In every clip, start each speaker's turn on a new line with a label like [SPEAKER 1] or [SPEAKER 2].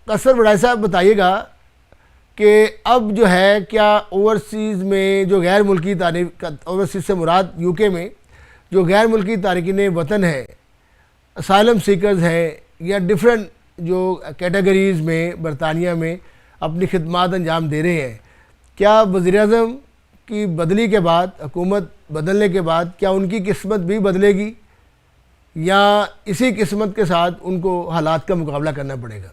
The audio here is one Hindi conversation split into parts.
[SPEAKER 1] कसर बड़ाई साहब बताइएगा कि अब जो है क्या ओवरसीज़ में जो गैर मुल्की ओवरसीज़ से मुराद यूके में जो गैर मुल्की तारकीन वतन है, असाइलम सीकर्स हैं या डिफरेंट जो कैटेगरीज़ में बरतानिया में अपनी खिदमात अंजाम दे रहे हैं, क्या वज़ीर-ए-आज़म की बदली के बाद, हुकूमत बदलने के बाद, क्या उनकी किस्मत भी बदलेगी या इसी किस्मत के साथ उनको हालात का मुकाबला करना पड़ेगा?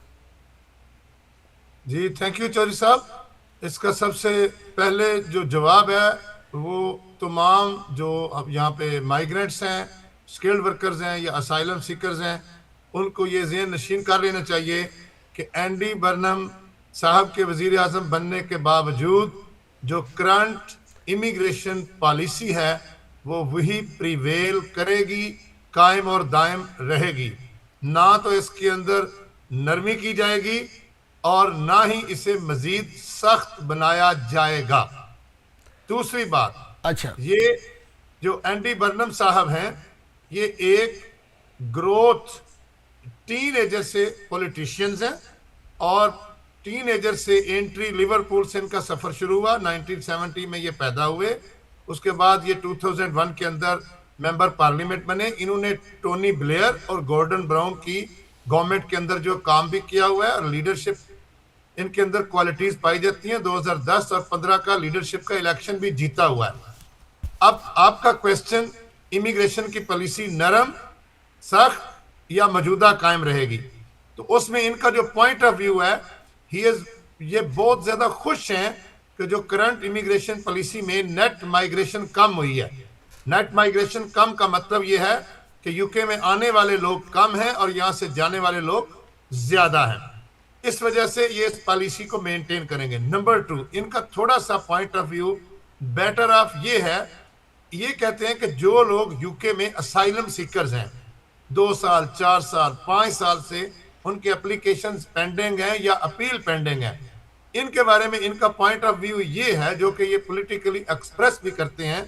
[SPEAKER 2] जी थैंक यू चौधरी साहब। इसका सबसे पहले जो जवाब है वो तमाम जो अब यहाँ पे माइग्रेंट्स हैं, स्किल्ड वर्कर्स हैं या असाइलम सीकर्स हैं, उनको ये ज़हन नशीन कर लेना चाहिए कि एंडी बर्नम साहब के वज़ीर आज़म बनने के बावजूद जो करंट इमिग्रेशन पॉलिसी है वो वही प्रिवेल करेगी, कायम और दायम रहेगी। ना तो इसके अंदर नरमी की जाएगी और ना ही इसे मजीद सख्त बनाया जाएगा। दूसरी बात,
[SPEAKER 1] अच्छा,
[SPEAKER 2] ये जो एंडी बर्नम साहब हैं ये एक ग्रोथ टीनेजर से पॉलिटिशियंस हैं और टीनेजर से एंट्री लिवरपूल से इनका सफ़र शुरू हुआ। 1970 में ये पैदा हुए, उसके बाद ये 2001 के अंदर मेंबर पार्लियामेंट बने। इन्होंने टोनी ब्लेयर और गॉर्डन ब्राउन की गवर्नमेंट के अंदर जो काम भी किया हुआ है और लीडरशिप इनके अंदर क्वालिटीज़ पाई जाती हैं। 2010 और 15 का लीडरशिप का इलेक्शन भी जीता हुआ है। अब आपका क्वेश्चन, इमिग्रेशन की पॉलिसी नरम, सख्त या मौजूदा कायम रहेगी, तो उसमें इनका जो पॉइंट ऑफ व्यू है ये बहुत ज़्यादा खुश हैं कि जो करंट इमिग्रेशन पॉलिसी में नेट माइग्रेशन कम हुई है। नेट माइग्रेशन कम का मतलब ये है कि यूके में आने वाले लोग कम हैं और यहाँ से जाने वाले लोग ज़्यादा हैं। इस वजह से ये इस पॉलिसी को मेंटेन करेंगे। नंबर 2, इनका थोड़ा सा point of view better of ये है, ये कहते हैं कि जो लोग यूके में असाइलम सीकर्स हैं, 2 साल 4 साल 5 साल से उनके एप्लीकेशन पेंडिंग हैं या अपील पेंडिंग है, इनके बारे में इनका पॉइंट ऑफ व्यू ये है, जो कि ये पॉलिटिकली एक्सप्रेस भी करते हैं,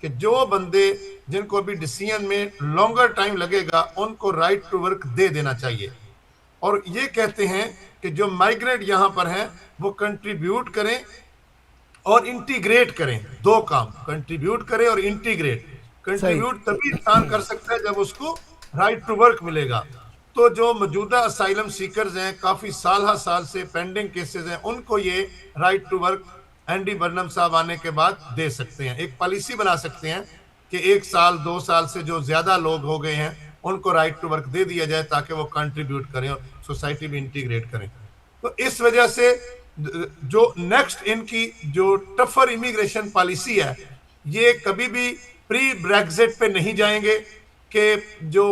[SPEAKER 2] कि जो बंदे जिनको अभी डिसीजन में लॉन्गर टाइम लगेगा उनको राइट टू वर्क दे देना चाहिए। और ये कहते हैं कि जो माइग्रेंट यहाँ पर हैं वो कंट्रीब्यूट करें और इंटीग्रेट करें। 2 काम, कंट्रीब्यूट करें और इंटीग्रेट। कंट्रीब्यूट तभी इंसान कर सकता है जब उसको राइट टू वर्क मिलेगा। तो जो मौजूदा असाइलम सीकर्स हैं, काफ़ी साल से पेंडिंग केसेस हैं, उनको ये right to work Andy Burnham साहब आने के बाद दे सकते हैं। एक पॉलिसी बना सकते हैं कि 1 साल 2 साल से जो ज़्यादा लोग हो गए हैं उनको राइट टू वर्क दे दिया जाए ताकि वो कंट्रीब्यूट करें और सोसाइटी में इंटीग्रेट करें। तो इस वजह से जो नेक्स्ट इनकी जो टफर इमिग्रेशन पॉलिसी है, ये कभी भी प्री ब्रेग्जिट पे नहीं जाएंगे कि जो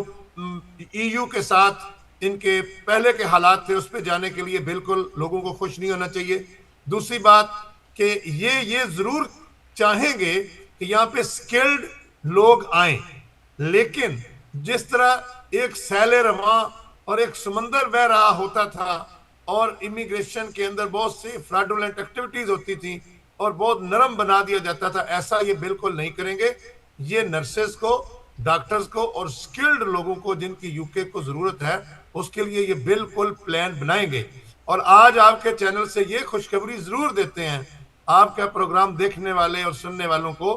[SPEAKER 2] ईयू के साथ इनके पहले के हालात थे उस पे जाने के लिए बिल्कुल लोगों को खुश नहीं होना चाहिए। दूसरी बात कि ये ज़रूर चाहेंगे कि यहाँ पे स्किल्ड लोग आए, लेकिन जिस तरह एक सैले रवा और एक समंदर बह रहा होता था और इमिग्रेशन के अंदर बहुत सी फ्रॉडुलेंट एक्टिविटीज होती थी और बहुत नरम बना दिया जाता था, ऐसा ये बिल्कुल नहीं करेंगे। ये नर्सेस को, डॉक्टर्स को और स्किल्ड लोगों को जिनकी यूके को जरूरत है उसके लिए ये बिल्कुल प्लान बनाएंगे। और आज आपके चैनल से ये खुशखबरी जरूर देते हैं आपका प्रोग्राम देखने वाले और सुनने वालों को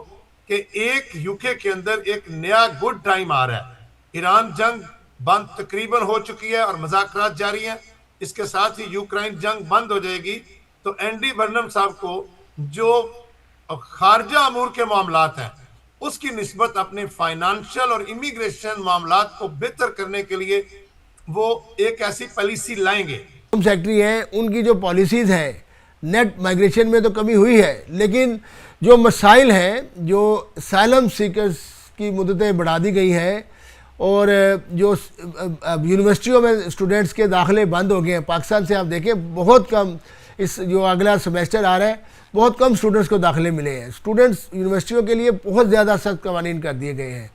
[SPEAKER 2] कि एक यूके के अंदर एक नया गुड टाइम आ रहा है। ईरान जंग बंद तकरीबन हो चुकी है और मुज़ाकरात जारी हैं, इसके साथ ही यूक्रेन जंग बंद हो जाएगी। तो एंडी बर्नम साहब को जो खारजा अमूर के मामलात हैं उसकी निस्बत अपने फाइनेंशियल और इमिग्रेशन मामलात को बेहतर करने के लिए वो एक ऐसी पॉलिसी लाएंगे।
[SPEAKER 1] होम सेक्रेटरी हैं, उनकी जो पॉलिसीज़ हैं, नेट माइग्रेशन में तो कमी हुई है, लेकिन जो मसाइल हैं, जो साइलम सीकर्स की मुद्दतें बढ़ा दी गई हैं और जो यूनिवर्सिटियों में स्टूडेंट्स के दाखिले बंद हो गए हैं। पाकिस्तान से आप देखें बहुत कम, इस जो अगला सेमेस्टर आ रहा है बहुत कम स्टूडेंट्स को दाखिले मिले हैं। स्टूडेंट्स यूनिवर्सिटियों के लिए बहुत ज़्यादा सख्त कवानीन कर दिए गए हैं।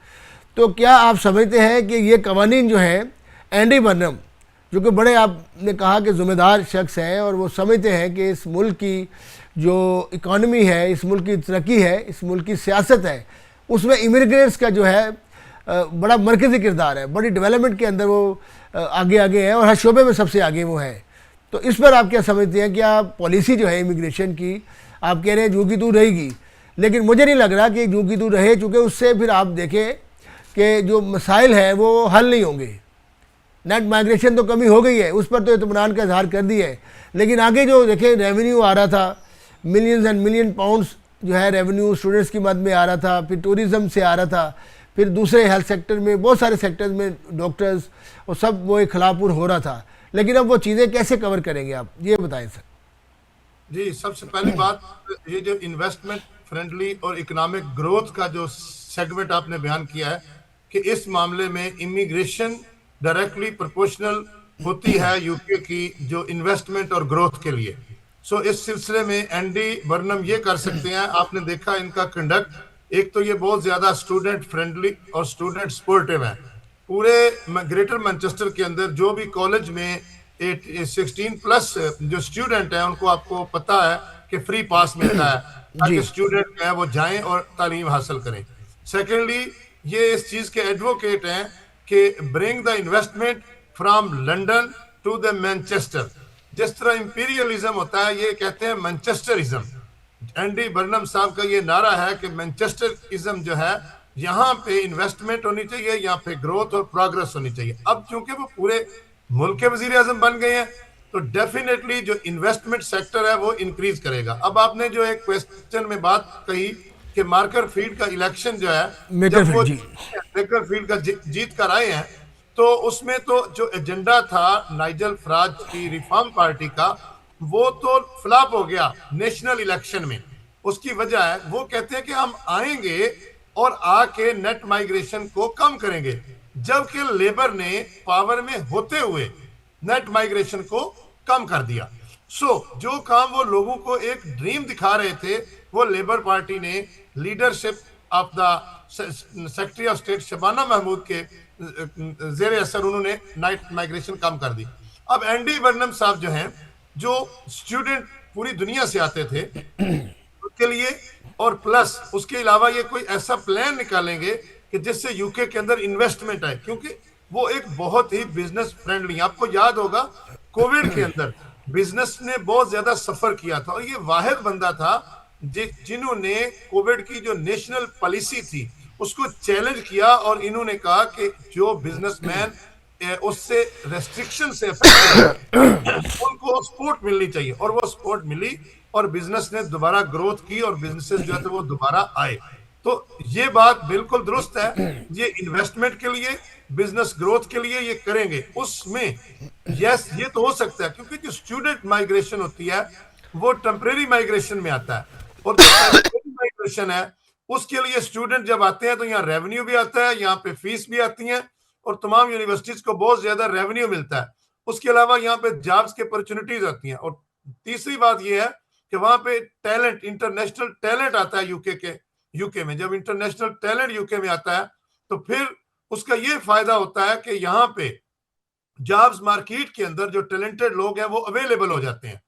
[SPEAKER 1] तो क्या आप समझते हैं कि ये कवानीन जो है एंडी बर्नम, जो कि बड़े आपने कहा कि ज़िम्मेदार शख्स हैं और वो समझते हैं कि इस मुल्क की जो इकॉनमी है, इस मुल्क की तरक्की है, इस मुल्क की सियासत है, उसमें इमिग्रेंट्स का जो है बड़ा मरकज़ी किरदार है, बड़ी डेवलपमेंट के अंदर वो आगे हैं और हर शोबे में सबसे आगे वो है। तो इस पर आप क्या समझते हैं कि आप पॉलिसी जो है इमिग्रेशन की, आप कह रहे हैं जू की तू रहेगी, लेकिन मुझे नहीं लग रहा कि जू की तू रहे, चूँकि उससे फिर आप देखें कि जो मसाइल हैं वो हल नहीं होंगे। नेट माइग्रेशन तो कमी हो गई है, उस पर तो इत्मीनान का इजहार कर दिया है, लेकिन आगे जो देखें रेवेन्यू आ रहा था, मिलियंस एंड मिलियन पाउंड्स जो है रेवेन्यू स्टूडेंट्स की मद में आ रहा था, फिर टूरिज़्म से आ रहा था, फिर दूसरे हेल्थ सेक्टर में, बहुत सारे सेक्टर्स में डॉक्टर्स और सब वो एक खिलाफपुर हो रहा था, लेकिन अब वो चीज़ें कैसे कवर करेंगे आप, ये बताएं सर।
[SPEAKER 2] जी, सबसे पहली बात, ये जो इन्वेस्टमेंट फ्रेंडली और इकोनॉमिक ग्रोथ का जो सेगमेंट आपने बयान किया है कि इस मामले में इमिग्रेशन डायरेक्टली प्रोपोर्शनल होती है यूके की जो इन्वेस्टमेंट और ग्रोथ के लिए। सो इस सिलसिले में एंडी बर्नम ये कर सकते हैं, आपने देखा इनका कंडक्ट, एक तो ये बहुत ज्यादा स्टूडेंट फ्रेंडली और स्टूडेंट सपोर्टिव है। पूरे ग्रेटर मैनचेस्टर के अंदर जो भी कॉलेज में 16+ जो स्टूडेंट है उनको आपको पता है कि फ्री पास मिलता है ताकि स्टूडेंट जो है वो जाएं और तालीम हासिल करें। सेकेंडली, ये इस चीज के एडवोकेट हैं कि bring the investment from London to the Manchester. जिस तरह इंपीरियलिज्म होता है, ये कहते हैं मैनचेस्टरिज्म। एंडी बर्नम साहब का ये नारा है कि मैनचेस्टरिज्म जो है, यहाँ पे इन्वेस्टमेंट होनी चाहिए, यहाँ पे ग्रोथ और प्रोग्रेस होनी चाहिए। अब चूंकि वो पूरे मुल्क के वजीर आजम बन गए हैं तो डेफिनेटली जो इन्वेस्टमेंट सेक्टर है वो इंक्रीज करेगा। अब आपने जो एक क्वेश्चन में बात कही कि मार्कर फील्ड का इलेक्शन जो है, जब वो मेकर फील्ड का जीत कर आए हैं, तो उसमें तो जो एजेंडा था नाइजल फराज की रिफॉर्म पार्टी का, वो तो फ्लॉप हो गया नेशनल इलेक्शन में। उसकी वजह है, वो कहते हैं कि हम आएंगे और आके नेट माइग्रेशन को कम करेंगे, जबकि लेबर ने पावर में होते हुए नेट माइग्रेशन को कम कर दिया। जो काम वो लोगों को एक ड्रीम दिखा रहे थे, वो लेबर पार्टी ने leadership of the secretary of state Shabana Mahmood के जेर असर उन्होंने नेट माइग्रेशन कम कर दी। अब एंडी बर्नम साहब जो हैं, जो स्टूडेंट पूरी दुनिया से आते थे उसके लिए, और प्लस उसके अलावा ये कोई ऐसा प्लान निकालेंगे कि जिससे यूके के अंदर इन्वेस्टमेंट आए, क्योंकि वो एक बहुत ही बिजनेस फ्रेंडली, आपको याद होगा कोविड के अंदर बिजनेस ने बहुत ज्यादा सफर किया था, और ये वाहिद बंदा था जिन्होंने कोविड की जो नेशनल पॉलिसी थी उसको चैलेंज किया, और इन्होंने कहा कि जो बिजनेसमैन उससे रेस्ट्रिक्शन से उनको सपोर्ट मिलनी चाहिए, और वो सपोर्ट मिली और बिजनेस ने दोबारा ग्रोथ की और बिजनेसेस जो है तो वो दोबारा आए। तो ये बात बिल्कुल दुरुस्त है, ये इन्वेस्टमेंट के लिए, बिजनेस ग्रोथ के लिए ये करेंगे। उसमें यस, ये तो हो सकता है, क्योंकि जो स्टूडेंट माइग्रेशन होती है वो टेम्परेरी माइग्रेशन में आता है, और जो टेम्परेरी माइग्रेशन है उसके लिए स्टूडेंट जब आते हैं तो यहाँ रेवेन्यू भी आता है, यहाँ पे फीस भी आती है, और तमाम यूनिवर्सिटीज को बहुत ज्यादा रेवेन्यू मिलता है। उसके अलावा यहाँ पे जॉब्स की अपॉर्चुनिटीज आती हैं, और तीसरी बात यह है कि वहां पे टैलेंट, इंटरनेशनल टैलेंट आता है यूके में। जब इंटरनेशनल टैलेंट यूके में आता है तो फिर उसका ये फायदा होता है कि यहाँ पे जॉब्स मार्केट के अंदर जो टैलेंटेड लोग हैं वो अवेलेबल हो जाते हैं।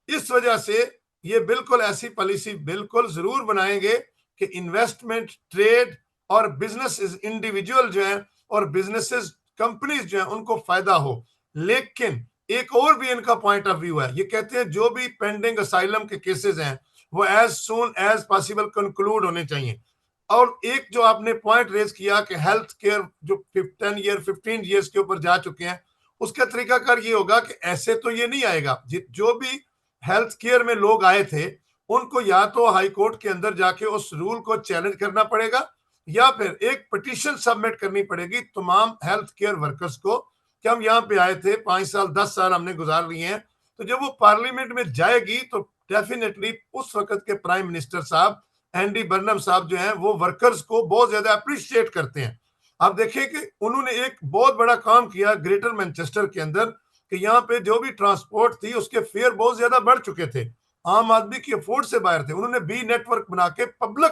[SPEAKER 2] इस वजह से ये बिल्कुल ऐसी पॉलिसी बिल्कुल जरूर बनाएंगे कि इन्वेस्टमेंट, ट्रेड और बिजनेस इंडिविजुअल जो है और बिजनेसेस कंपनीज जो है उनको फायदा हो। लेकिन एक और भी इनका पॉइंट ऑफ व्यू है, ये कहते हैं जो भी पेंडिंग असाइलम के केसेस हैं वो as soon as possible conclude होने चाहिए। और एक जो आपने पॉइंट रेज किया कि हेल्थ केयर जो 15 ईयर्स के ऊपर जा चुके हैं, उसका तरीकाकार ये होगा कि ऐसे तो ये नहीं आएगा, जो भी हेल्थ केयर में लोग आए थे उनको या तो हाई कोर्ट के अंदर जाके उस रूल को चैलेंज करना पड़ेगा, या फिर एक पिटीशन सबमिट करनी पड़ेगी तमाम हेल्थ केयर वर्कर्स को कि हम यहाँ पे आए थे, 5 साल 10 साल हमने गुजार लिए हैं। तो जब वो पार्लियामेंट में जाएगी तो डेफिनेटली उस वक्त के प्राइम मिनिस्टर साहब एंडी बर्नम साहब जो हैं वो वर्कर्स को बहुत ज्यादा अप्रिशिएट करते हैं। आप देखिए कि उन्होंने एक बहुत बड़ा काम किया ग्रेटर मैनचेस्टर के अंदर कि यहाँ पे जो भी ट्रांसपोर्ट थी उसके फेयर बहुत ज्यादा बढ़ चुके थे, आम आदमी की अफोर्ड से बाहर थे। उन्होंने बी नेटवर्क बना के पब्लिक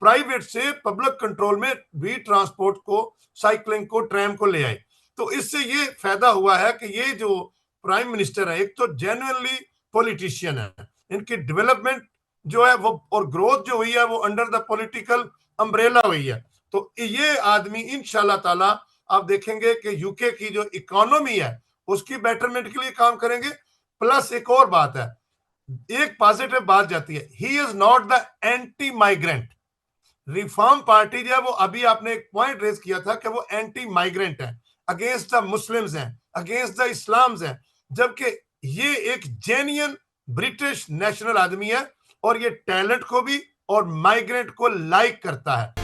[SPEAKER 2] प्राइवेट से पब्लिक कंट्रोल में भी ट्रांसपोर्ट को, साइकिलिंग को, ट्रैम को ले आए। तो इससे ये फायदा हुआ है कि ये जो प्राइम मिनिस्टर है एक तो जेन्युइनली पॉलिटिशियन है, इनकी डेवलपमेंट जो है वो और ग्रोथ जो हुई है वो अंडर द पॉलिटिकल अम्ब्रेला हुई है। तो ये आदमी इंशाल्लाह ताला आप देखेंगे कि यूके की जो इकोनॉमी है उसकी बेटरमेंट के लिए काम करेंगे, प्लस एक और बात है, एक पॉजिटिव बात जाती है, he is not the anti migrant. Reform party जो है वो, अभी आपने एक पॉइंट रेज किया था कि वो एंटी माइग्रेंट है, अगेंस्ट द मुस्लिम्स हैं, अगेंस्ट द इस्लाम्स हैं, जबकि ये एक जेन्युइन ब्रिटिश नेशनल आदमी है और ये टैलेंट को भी और माइग्रेंट को लाइक करता है।